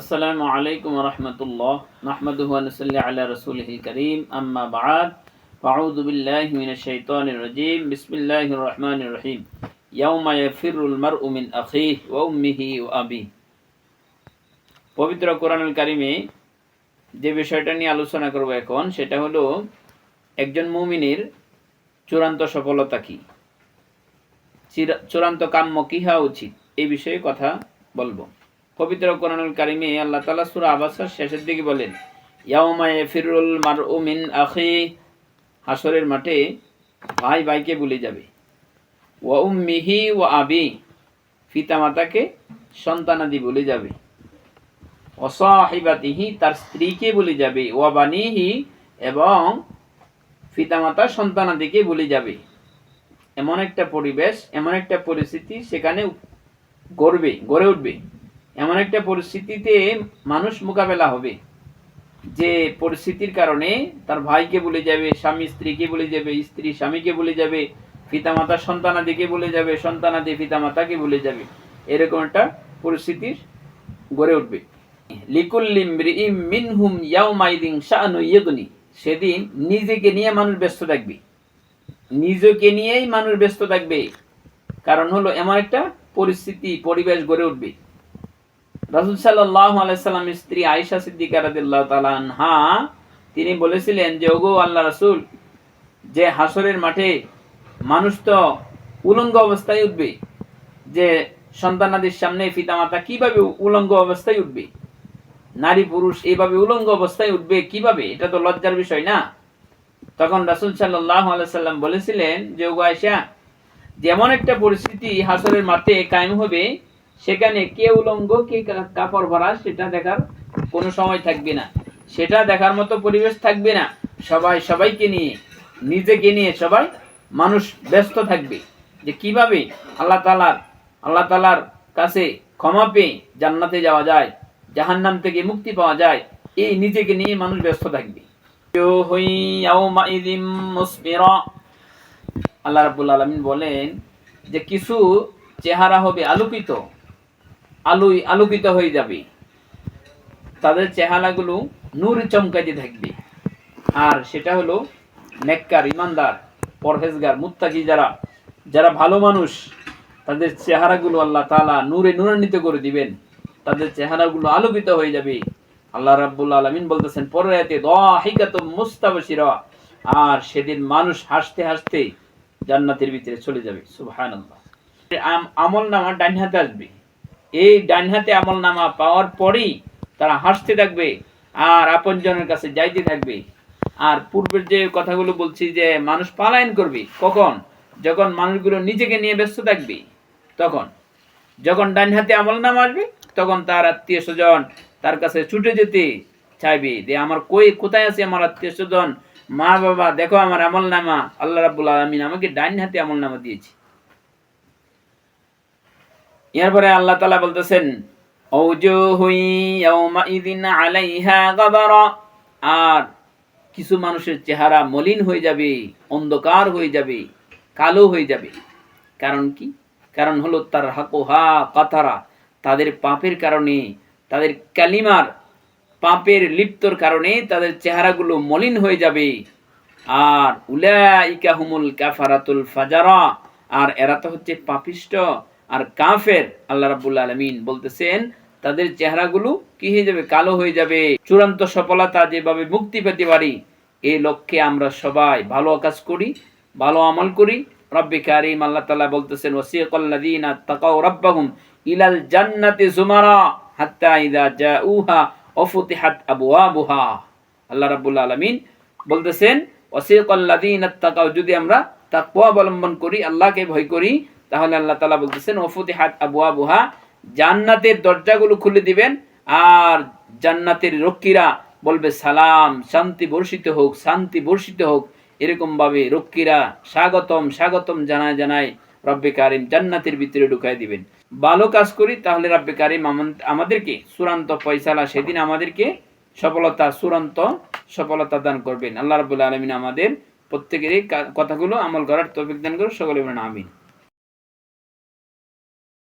আসসালামু আলাইকুম ওয়া রাহমাতুল্লাহ নাহমাদুহু ওয়া নুসাল্লি আলা রাসূলিহিল কারীম আম্মা বা'দ ফাআউযু বিল্লাহি মিনাশ শাইতানির রাজীম বিসমিল্লাহির রহমানির রহিম ইয়াউমা ইয়াফিরুল মার'উ মিন আখিহি ওয়া উম্মিহি ওয়া আবিহি। পবিত্র কোরআনুল কারীমে যে বিষয়টা নিয়ে আলোচনা করব এখন সেটা হলো একজন মুমিনের চূড়ান্ত সফলতা কি, চূড়ান্ত কাম্য কি হওয়া উচিত এই বিষয়ে কথা বলবো। পবিত্র কোরআনুল কারীমে আল্লাহ তাআলা সূরা আবাসার শেষের দিকে বলেন, ইয়াউমা ইয়াফিরুল মার'উ মিন আখিহি, হাসরের মাঠে ভাই ভাইকে ভুলে যাবে, ওয়া উম্মিহি ওয়া আবি, পিতামাতাকে সন্তানাদি ভুলে যাবে, ওয়া সাহিবাতিহি, তার স্ত্রীকে ভুলে যাবে, ওয়া বানিহি, এবং পিতামাতা সন্তানাদিকে ভুলে যাবে। এমন একটা পরিবেশ, এমন একটা পরিস্থিতি সেখানে গড়ে উঠবে। এমন একটা পরিস্থিতিতে মানুষ মোকাবেলা হবে যে পরিস্থিতির কারণে তার ভাইকে ভুলে যাবে, স্বামী স্ত্রীকে ভুলে যাবে, স্ত্রী স্বামীকে ভুলে যাবে, পিতামাতা সন্তানাদিকে ভুলে যাবে, সন্তানাদি পিতামাতাকে ভুলে যাবে। এরকম একটা পরিস্থিতি গড়ে উঠবে। লিকুল্লি ইমরিইম মিনহুম ইয়াউমাইদিন শাআনু ইয়ুগনি, সেদিন নিজেকে নিয়ে মানুষ ব্যস্ত থাকবে, নিজেকে নিয়েই মানুষ ব্যস্ত থাকবে। কারণ হলো এমন একটা পরিস্থিতি পরিবেশ গড়ে উঠবে। রাসূল সাল্লাল্লাহু আলাইহি সাল্লামের স্ত্রী আয়েশা সিদ্দিকা রাদিয়াল্লাহু তাআলা আনহা তিনি বলেছিলেন যে, ওগো আল্লাহ রাসূল, যে হাসরের মাঠে মানুষ তো উলঙ্গ অবস্থায় উঠবে, যে সন্তানাদের সামনে পিতামাতা কিভাবে উলঙ্গ অবস্থায় উঠবে, নারী পুরুষ এইভাবে উলঙ্গ অবস্থায় উঠবে কিভাবে, এটা তো লজ্জার বিষয় না। তখন রাসূল সাল্লাল্লাহু আলাইহি সাল্লাম বলেছিলেন যে, ওগো আয়েশা, যেমন একটা পরিস্থিতি হাসরের মাঠে কায়েম হবে, সেখানে কে উলঙ্গ কে কাপড় ভরা সেটা দেখার কোনো সময় থাকবে না, সেটা দেখার মতো পরিবেশ থাকবে না। সবাই সবাইকে নিয়ে, নিজেকে নিয়ে সবাই মানুষ ব্যস্ত থাকবে যে কিভাবে আল্লাহ তাআলার কাছে ক্ষমা পেয়ে জান্নাতে যাওয়া যায়, জাহান্নাম থেকে মুক্তি পাওয়া যায়, এই নিজেকে নিয়ে মানুষ ব্যস্ত থাকবে। আল্লাহ রাব্বুল আলামিন বলেন যে কিছু চেহারা হবে আলোকিত হয়ে যাবে, তাদের চেহারাগুলো নূরে চমকাতে থাকবে। আর সেটা হলো নেককার, ইমানদার, পরহেজগার, মুত্তাকি, যারা ভালো মানুষ, তাদের চেহারাগুলো আল্লাহ তাআলা নূরান্বিত করে দিবেন, তাদের চেহারাগুলো আলোকিত হয়ে যাবে। আল্লাহ রাব্বুল আলামিন বলতেছেন পরের আয়াতে, দাহিকাতুম মুস্তাবশিরা, আর সেদিন মানুষ হাসতে হাসতে জান্নাতের ভিতরে চলে যাবে। সুবহানাল্লাহ। আমলনামা ডান হাতে আসবে, এই ডান হাতে আমলনামা পাওয়ার পরেই তারা হাসতে থাকবে আর আপনজনের কাছে যাইতে থাকবে। আর পূর্বের যে কথাগুলো বলছি যে মানুষ পলায়ন করবে কখন, যখন মানুষগুলো নিজেকে নিয়ে ব্যস্ত থাকবে, তখন যখন ডান হাতে আমলনামা আসবে তখন তার আত্মীয় স্বজন তার কাছে ছুটে যেতে চাইবে যে আমার কোথায় আছে আমার আত্মীয় স্বজন, মা বাবা, দেখো আমার আমলনামা, আল্লাহ রাব্বুল আলামিন আমাকে ডান হাতে আমলনামা দিয়েছে। এরপরে আল্লাহ তাআলা বলতেছেন, আর কিছু মানুষের চেহারা মলিন হয়ে যাবে, অন্ধকার হয়ে যাবে, কালো হয়ে যাবে। কারণ কি? কারণ হলো তার হাকুহা কাতারা, তাদের পাপের কারণে, তাদের কালিমার পাপের লিপ্তর কারণে তাদের চেহারাগুলো মলিন হয়ে যাবে। আর উলাইকা হুমুল কাফারাতুল ফাজারা, আর এরা তো হচ্ছে পাপিষ্ট আর কাফের। আল্লাহ রাব্বুল আলামিন বলতেছেন তাদের চেহারাগুলো কি হয়ে যাবে? কালো হয়ে যাবে। চূড়ান্ত সফলতা যেভাবে মুক্তি পেতে পারি, এই লক্ষ্যে আমরা সবাই ভালো কাজ করি, ভালো আমল করি। রব্বে কারীম আল্লাহ তাআলা বলতেছেন, ওয়াসিকাল্লাযীনা তাকাউ রাব্বাহুম ইলাল জান্নাতি যুমারা হাত্তা ইযা জাউহা ওয়া ফুতিহাত আবওয়াবুহা। আল্লাহ রাব্বুল আলামিন বলতেছেন, ওয়াসিকাল্লাযীনা তাকাউ, যদি আমরা তাকওয়া অবলম্বন করি, আল্লাহকে ভয় করি, তাহলে আল্লাহ তাআলা বলতেছেন ওয়া ফুতিহাত আবওয়াবুহা, জান্নাতের দরজাগুলো খুলে দিবেন। আর জান্নাতের রক্ষীরা বলবে সালাম, শান্তি বর্ষিত হোক, শান্তি বর্ষিত হোক। এরকম ভাবে রক্ষীরা স্বাগতম জানায় রব্বে কারীম জান্নাতের ভিতরে ঢুকাই দিবেন। ভালো কাজ করি তাহলে রব্বে কারীম আমাদেরকে চূড়ান্ত ফয়সালা, সেদিন আমাদেরকে চূড়ান্ত সফলতা দান করবেন। আল্লাহ রাব্বুল আলামিন আমাদের প্রত্যেকেরই কথাগুলো আমল করার তৌফিক দান করুন। সকলে বলেন আমিন।